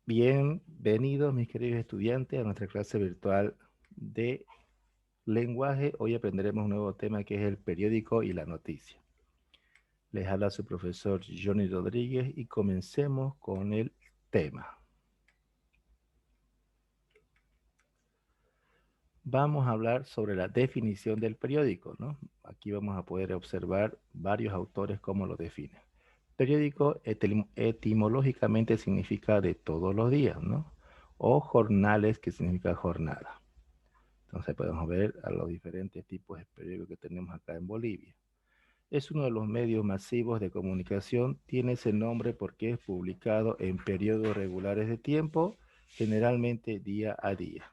Bienvenidos, mis queridos estudiantes, a nuestra clase virtual de lenguaje. Hoy aprenderemos un nuevo tema que es el periódico y la noticia. Les habla su profesor Johnny Rodríguez y comencemos con el tema. Vamos a hablar sobre la definición del periódico, ¿no? Aquí vamos a poder observar varios autores cómo lo definen. Periódico etimológicamente significa de todos los días, ¿no? O jornales, que significa jornada. Entonces podemos ver a los diferentes tipos de periódicos que tenemos acá en Bolivia. Es uno de los medios masivos de comunicación. Tiene ese nombre porque es publicado en periodos regulares de tiempo, generalmente día a día.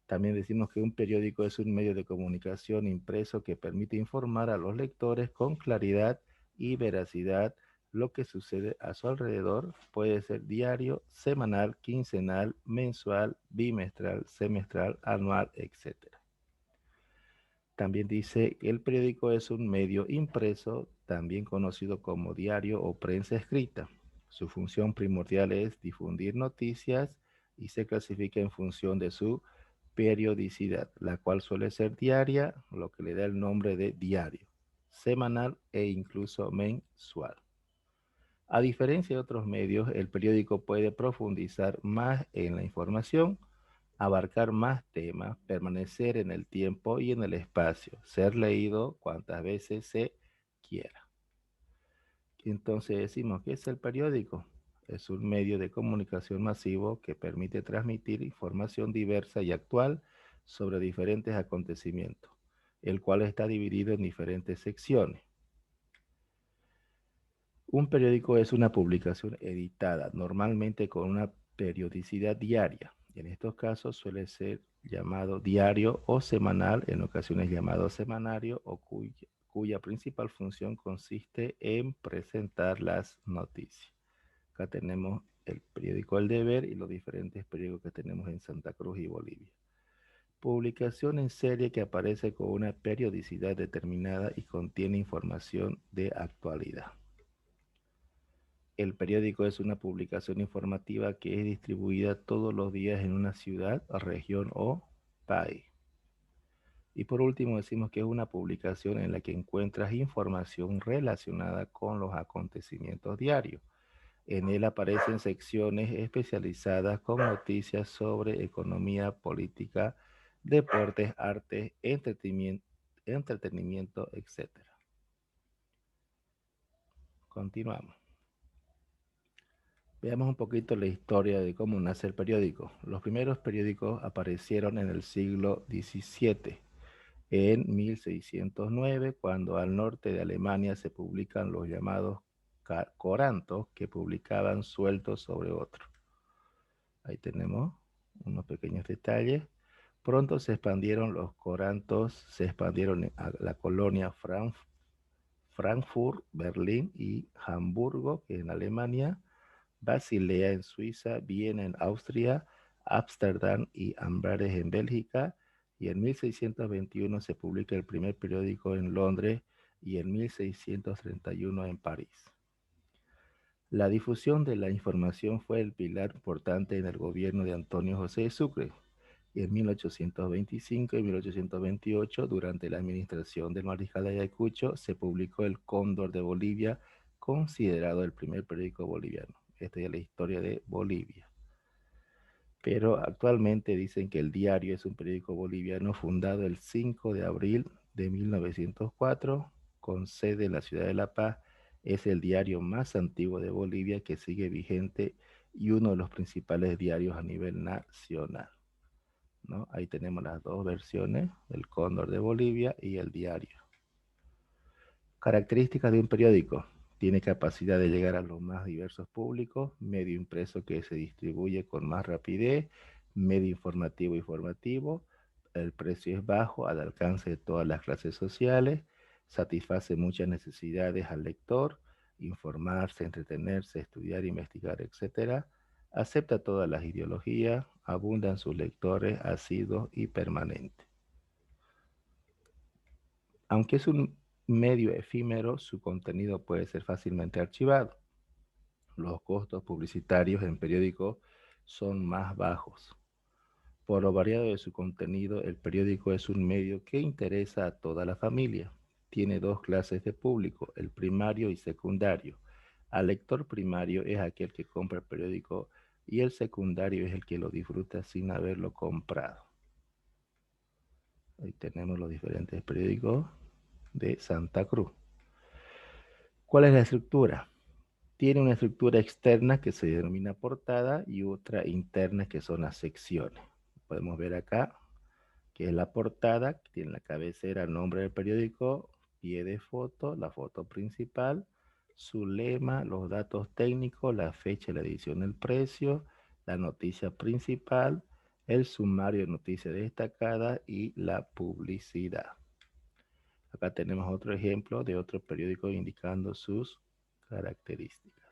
También decimos que un periódico es un medio de comunicación impreso que permite informar a los lectores con claridad y veracidad lo que sucede a su alrededor. Puede ser diario, semanal, quincenal, mensual, bimestral, semestral, anual, etc. También dice que el periódico es un medio impreso, también conocido como diario o prensa escrita. Su función primordial es difundir noticias y se clasifica en función de su periodicidad, la cual suele ser diaria, lo que le da el nombre de diario, semanal e incluso mensual. A diferencia de otros medios, el periódico puede profundizar más en la información, abarcar más temas, permanecer en el tiempo y en el espacio, ser leído cuantas veces se quiera. Entonces decimos, ¿qué es el periódico? Es un medio de comunicación masivo que permite transmitir información diversa y actual sobre diferentes acontecimientos, el cual está dividido en diferentes secciones. Un periódico es una publicación editada, normalmente con una periodicidad diaria. En estos casos suele ser llamado diario o semanal, en ocasiones llamado semanario, o cuya principal función consiste en presentar las noticias. Acá tenemos el periódico El Deber y los diferentes periódicos que tenemos en Santa Cruz y Bolivia. Publicación en serie que aparece con una periodicidad determinada y contiene información de actualidad. El periódico es una publicación informativa que es distribuida todos los días en una ciudad, región o país. Y por último decimos que es una publicación en la que encuentras información relacionada con los acontecimientos diarios. En él aparecen secciones especializadas con noticias sobre economía, política, deportes, arte, entretenimiento, etc. Continuamos. Veamos un poquito la historia de cómo nace el periódico. Los primeros periódicos aparecieron en el siglo XVII, en 1609, cuando al norte de Alemania se publican los llamados corantos, que publicaban sueltos sobre otros. Ahí tenemos unos pequeños detalles. Pronto se expandieron los corantos, se expandieron a la colonia Frankfurt, Berlín y Hamburgo, que en Alemania, Basilea en Suiza, Viena en Austria, Ámsterdam y Amberes en Bélgica, y en 1621 se publica el primer periódico en Londres y en 1631 en París. La difusión de la información fue el pilar importante en el gobierno de Antonio José de Sucre. Y en 1825 y 1828, durante la administración del mariscal Ayacucho, se publicó El Cóndor de Bolivia, considerado el primer periódico boliviano. Esta es la historia de Bolivia. Pero actualmente dicen que El Diario es un periódico boliviano fundado el 5 de abril de 1904, con sede en la ciudad de La Paz. Es el diario más antiguo de Bolivia que sigue vigente y uno de los principales diarios a nivel nacional, ¿no? Ahí tenemos las dos versiones, el Cóndor de Bolivia y el Diario. Características de un periódico. Tiene capacidad de llegar a los más diversos públicos, medio impreso que se distribuye con más rapidez, medio informativo y formativo, el precio es bajo, al alcance de todas las clases sociales, satisface muchas necesidades al lector, informarse, entretenerse, estudiar, investigar, etc. Acepta todas las ideologías, abundan sus lectores asiduos y permanentes. Aunque es un medio efímero, su contenido puede ser fácilmente archivado. Los costos publicitarios en periódicos son más bajos. Por lo variado de su contenido, el periódico es un medio que interesa a toda la familia. Tiene dos clases de público, el primario y secundario. Al lector primario es aquel que compra el periódico y el secundario es el que lo disfruta sin haberlo comprado. Ahí tenemos los diferentes periódicos de Santa Cruz. ¿Cuál es la estructura? Tiene una estructura externa que se denomina portada y otra interna que son las secciones. Podemos ver acá que es la portada, que tiene la cabecera, nombre del periódico, pie de foto, la foto principal, su lema, los datos técnicos, la fecha, la edición, el precio, la noticia principal, el sumario de noticias destacadas y la publicidad. Acá tenemos otro ejemplo de otro periódico indicando sus características.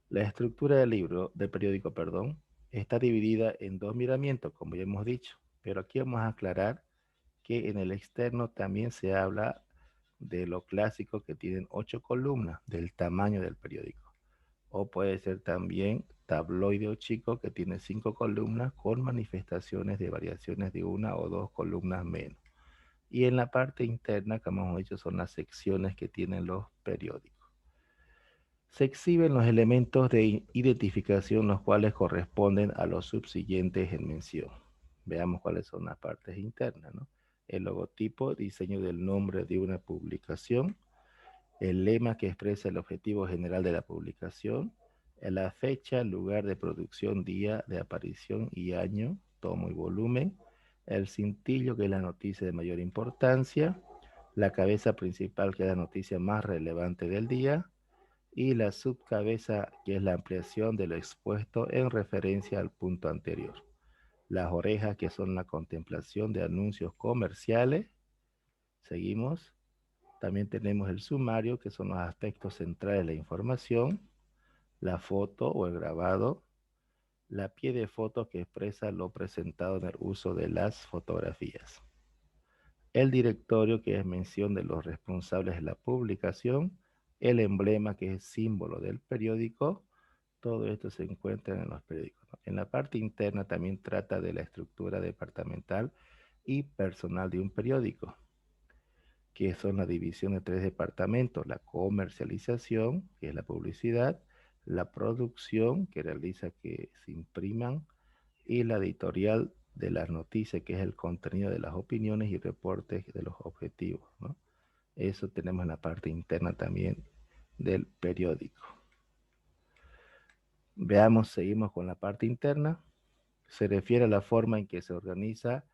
La estructura del periódico, está dividida en dos miramientos, como ya hemos dicho, pero aquí vamos a aclarar que en el externo también se habla de lo clásico que tienen 8 columnas del tamaño del periódico. O puede ser también tabloide o chico que tiene 5 columnas con manifestaciones de variaciones de una o dos columnas menos. Y en la parte interna, como hemos dicho, son las secciones que tienen los periódicos. Se exhiben los elementos de identificación, los cuales corresponden a los subsiguientes en mención. Veamos cuáles son las partes internas, ¿no? El logotipo, diseño del nombre de una publicación, el lema que expresa el objetivo general de la publicación, la fecha, lugar de producción, día de aparición y año, tomo y volumen, el cintillo, que es la noticia de mayor importancia, la cabeza principal, que es la noticia más relevante del día, y la subcabeza, que es la ampliación de lo expuesto en referencia al punto anterior. Las orejas, que son la contemplación de anuncios comerciales. Seguimos. También tenemos el sumario, que son los aspectos centrales de la información, la foto o el grabado, la pie de foto, que expresa lo presentado en el uso de las fotografías, el directorio, que es mención de los responsables de la publicación, el emblema, que es símbolo del periódico. Todo esto se encuentra en los periódicos, ¿no? En la parte interna también trata de la estructura departamental y personal de un periódico, que son la división de tres departamentos: la comercialización, que es la publicidad, la producción, que realiza que se impriman, y la editorial de las noticias, que es el contenido de las opiniones y reportes de los objetivos, ¿no? Eso tenemos en la parte interna también del periódico. Veamos, seguimos con la parte interna. Se refiere a la forma en que se organiza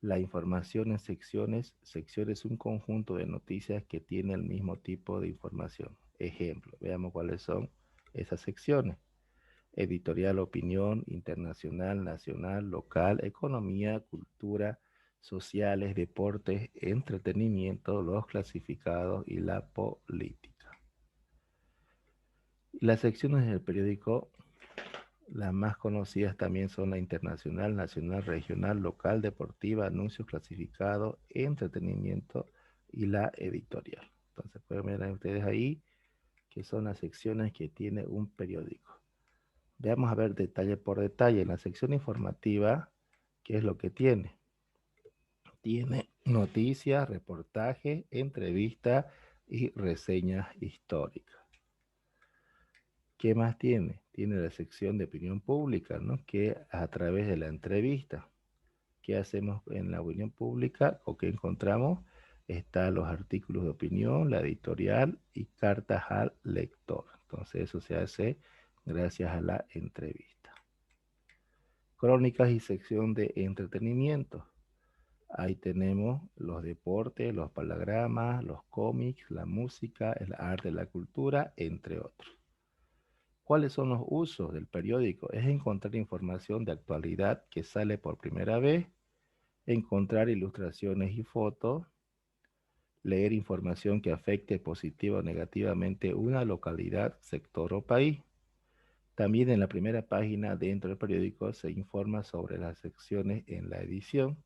la información en secciones. Sección es un conjunto de noticias que tiene el mismo tipo de información. Ejemplo, veamos cuáles son esas secciones: editorial, opinión, internacional, nacional, local, economía, cultura, sociales, deportes, entretenimiento, los clasificados y la política. Las secciones del periódico, las más conocidas también son la internacional, nacional, regional, local, deportiva, anuncios clasificados, entretenimiento y la editorial. Entonces pueden ver ustedes ahí que son las secciones que tiene un periódico. Veamos a ver detalle por detalle. En la sección informativa, ¿qué es lo que tiene? Tiene noticias, reportajes, entrevistas y reseñas históricas. ¿Qué más tiene? Tiene la sección de opinión pública, ¿no? Que a través de la entrevista. ¿Qué hacemos en la opinión pública o qué encontramos? Están los artículos de opinión, la editorial y cartas al lector. Entonces eso se hace gracias a la entrevista. Crónicas y sección de entretenimiento. Ahí tenemos los deportes, los palagramas, los cómics, la música, el arte, la cultura, entre otros. ¿Cuáles son los usos del periódico? Es encontrar información de actualidad que sale por primera vez, encontrar ilustraciones y fotos, leer información que afecte positiva o negativamente una localidad, sector o país. También en la primera página dentro del periódico se informa sobre las secciones en la edición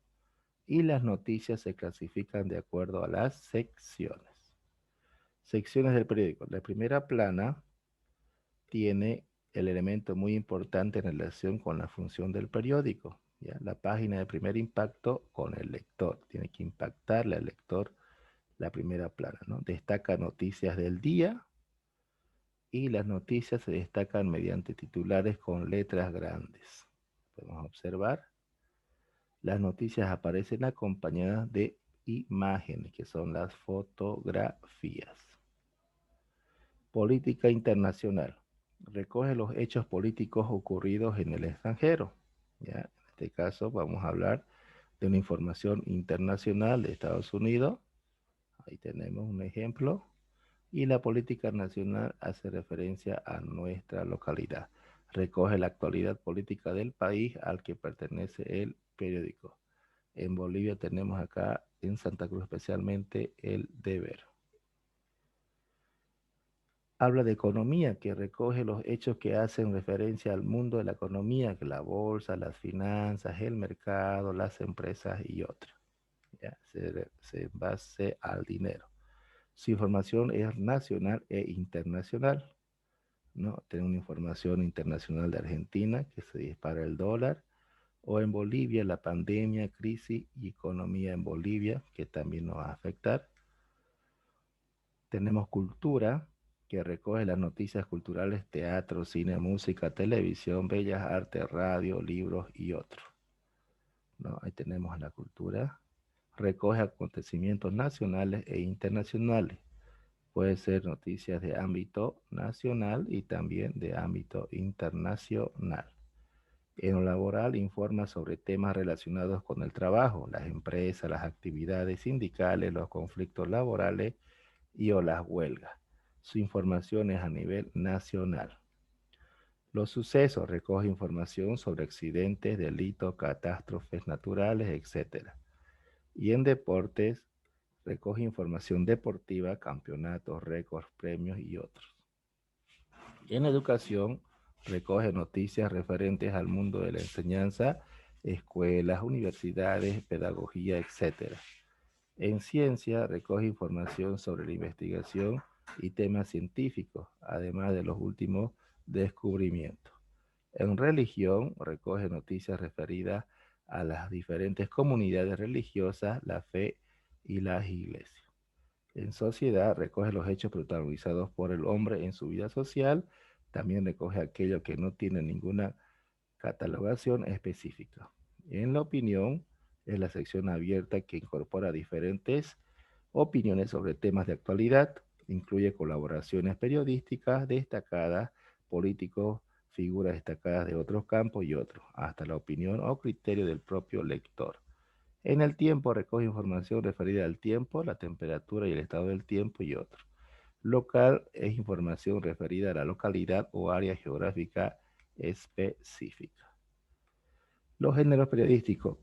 y las noticias se clasifican de acuerdo a las secciones. Secciones del periódico. La primera plana tiene el elemento muy importante en relación con la función del periódico. ¿Ya? La página de primer impacto con el lector. Tiene que impactarle al lector la primera plana, ¿no? Destaca noticias del día y las noticias se destacan mediante titulares con letras grandes. Podemos observar, las noticias aparecen acompañadas de imágenes, que son las fotografías. Política internacional. Recoge los hechos políticos ocurridos en el extranjero. ¿Ya? En este caso vamos a hablar de una información internacional de Estados Unidos. Ahí tenemos un ejemplo. Y la política nacional hace referencia a nuestra localidad. Recoge la actualidad política del país al que pertenece el periódico. En Bolivia tenemos acá, en Santa Cruz especialmente, El Deber. Habla de economía, que recoge los hechos que hacen referencia al mundo de la economía, que la bolsa, las finanzas, el mercado, las empresas y otros. ¿Ya? Se base al dinero. Su información es nacional e internacional, ¿no? Tenemos una información internacional de Argentina, que se dispara el dólar, o en Bolivia, la pandemia, crisis y economía en Bolivia, que también nos va a afectar. Tenemos cultura, que recoge las noticias culturales, teatro, cine, música, televisión, bellas artes, radio, libros y otros, ¿no? Ahí tenemos la cultura. Recoge acontecimientos nacionales e internacionales. Puede ser noticias de ámbito nacional y también de ámbito internacional. En lo laboral informa sobre temas relacionados con el trabajo, las empresas, las actividades sindicales, los conflictos laborales y o las huelgas. Su información es a nivel nacional. Los sucesos recoge información sobre accidentes, delitos, catástrofes naturales, etc. Y en deportes recoge información deportiva, campeonatos, récords, premios y otros. En educación recoge noticias referentes al mundo de la enseñanza, escuelas, universidades, pedagogía, etc. En ciencia recoge información sobre la investigación y temas científicos, además de los últimos descubrimientos. En religión recoge noticias referidas a las diferentes comunidades religiosas, la fe y las iglesias. En sociedad recoge los hechos protagonizados por el hombre en su vida social, también recoge aquello que no tiene ninguna catalogación específica. En la opinión es la sección abierta que incorpora diferentes opiniones sobre temas de actualidad, incluye colaboraciones periodísticas destacadas, políticos, figuras destacadas de otros campos y otros, hasta la opinión o criterio del propio lector. En el tiempo recoge información referida al tiempo, la temperatura y el estado del tiempo y otros. Local es información referida a la localidad o área geográfica específica. Los géneros periodísticos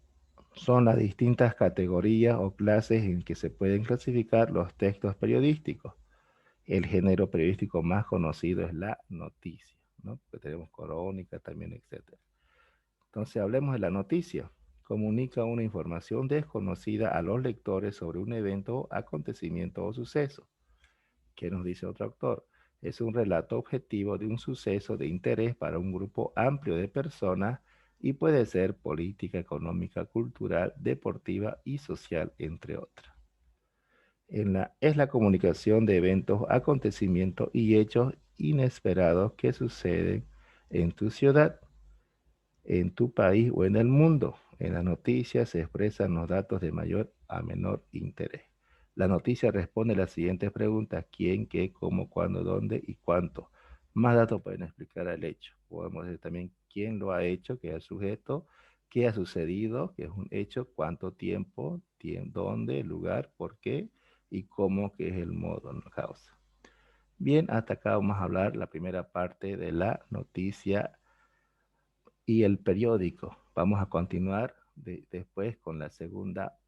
son las distintas categorías o clases en que se pueden clasificar los textos periodísticos. El género periodístico más conocido es la noticia, ¿no? Porque tenemos crónica también, etc. Entonces hablemos de la noticia. Comunica una información desconocida a los lectores sobre un evento, acontecimiento o suceso. ¿Qué nos dice otro autor? Es un relato objetivo de un suceso de interés para un grupo amplio de personas y puede ser política, económica, cultural, deportiva y social, entre otras. Es la comunicación de eventos, acontecimientos y hechos inesperados que suceden en tu ciudad, en tu país o en el mundo. En las noticias se expresan los datos de mayor a menor interés. La noticia responde a las siguientes preguntas: quién, qué, cómo, cuándo, dónde y cuánto. Más datos pueden explicar el hecho. Podemos decir también quién lo ha hecho, que es el sujeto, qué ha sucedido, que es un hecho, cuánto tiempo, dónde, lugar, por qué y cómo, que es el modo, no causa. Bien, hasta acá vamos a hablar la primera parte de la noticia y el periódico. Vamos a continuar después con la segunda